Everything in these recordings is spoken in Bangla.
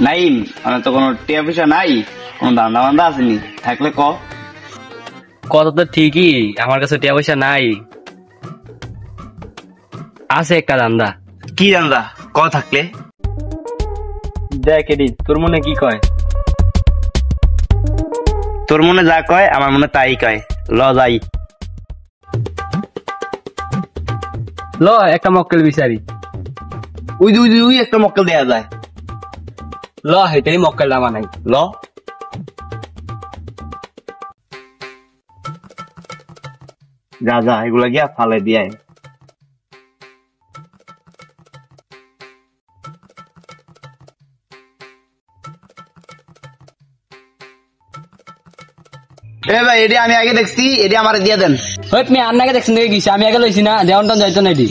নাই মানে তো কোনো টিয়া পয়সা নাই, কোন ধান্দা বান্দা আসেনি, থাকলে ক। কথা তো ঠিকই, আমার কাছে টাকা পয়সা নাই, আছে একটা ধান্দা। কি ধান্দা ক থাকলে? দেখ এডি, তোর মনে কি কয়? তোর মনে যা কয় আমার মনে তাই কয়, ল যাই। ল একটা মক্কেল বিচারি। উই একটা মক্কেল দেয়া যায়। ল হেটাই মক্কেল নামা নাই, ল যা যা, এগুলা গিয়া ফালে দিয়ে এ ভাই, এটি আমি আগে দেখছি, এটি আমার দিয়ে দেন। ওই তুমি আন্নাকে দেখছেন দেখে গেছি, আমি আগে লইছি না, দেওয়ান টান যাইতো না এডি।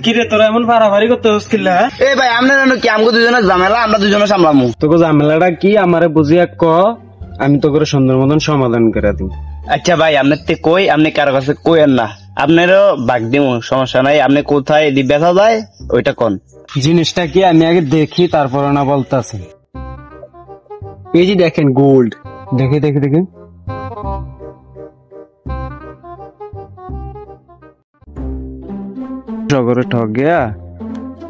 কিরে তোরা এমন পারাপারি করতে হচ্ছিল? এ ভাই আপনার কি আমগো দুজনের ঝামেলা, আমরা দুজনে সামলামু। তোকে ঝামেলাটা কি আমারে বুঝিয়া ক, আমি তোকে সুন্দর মতন সমাধান করে দিই। আচ্ছা ভাই, আপনার তে কই, আপনি কারো কাছে কইেন না, আপনারও বাগ দিব, সমস্যা নাই। আপনি কোথায় এদি বেচা যায় ওইটা কোন। জিনিসটা কি আমি আগে দেখি, তারপর না বলতেছি। এই যে দেখেন গোল্ড, দেখি দেখি দেখি। জগরে ঠক গিয়া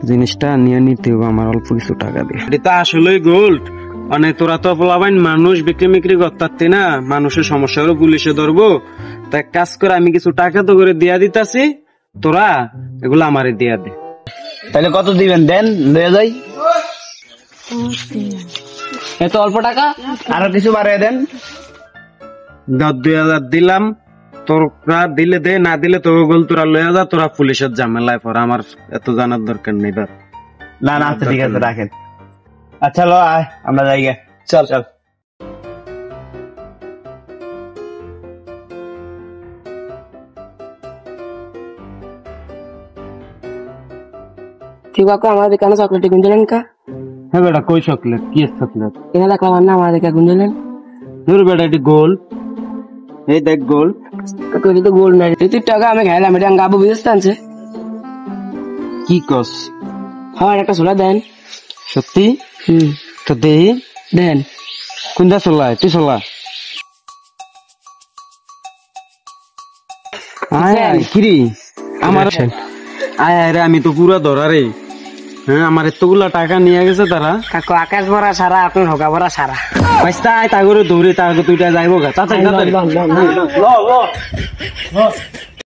জিনিসটা নিয়ে নিতে হবে, আমার অল্প কিছু টাকা দিয়ে। এটা আসলে গোল্ড, মানে তোরা তো বলাবাইন মানুষ বিক্রি মিক্রি করতে না, মানুষের সমস্যা হলো পুলিশে ধরবো। তা এক কাজ করে আমি কিছু টাকা তো করে দিয়া দিতাছি, তোরা এগুলো আমারে দিয়া দে। তাহলে কত দিবেন দেন, লয়ে যাই। এত অল্প টাকা, আরো কিছু বাড়িয়ে দেন। 2,000 দিলাম, তোরা দিলে দে, না দিলে তোর গোল তোরা লয়ে যা, তোরা পুলিশের ঝামেলায় পড়, আমার এত জানার দরকার নেই। না না আচ্ছা ঠিক আছে, রাখেন। আচ্ছা লো আয়, আমরা যাই গে। চল চল। ঠিক আছে, আমাদের কেন চকলেট গুঞ্জলেন কা? হ্যাঁ বেটা, কই চকলেট? কি চকলেট? এখানে দেখলাম না আমাদের কা গুঞ্জলেন। ধর বেটা, এটি গোল, এই দেখ গোল। তুই তো গোল্ড নাই, তুই টাকা আমি খাইলাম, এটা গাবো বিদেশ টানছে। কি কস? হ্যাঁ একটা ছোলা দেন। সত্যি? তো দেই দেন। কোনটা চলায়? তুই চলা। আয় আয় কিরি আমার, আয় আয় রে, আমি তো পুরা ধরা রে। হ্যাঁ, আমার এতগুলা টাকা নিয়ে গেছে তারা। কাকু আকাশ ভরা সারা, আপনার হোকা ভরা সারা। বাইস্তা আয়, তা করে দৌড়ে, তা তুইটা যাইব গা। তাড়াতাড়ি তাড়াতাড়ি।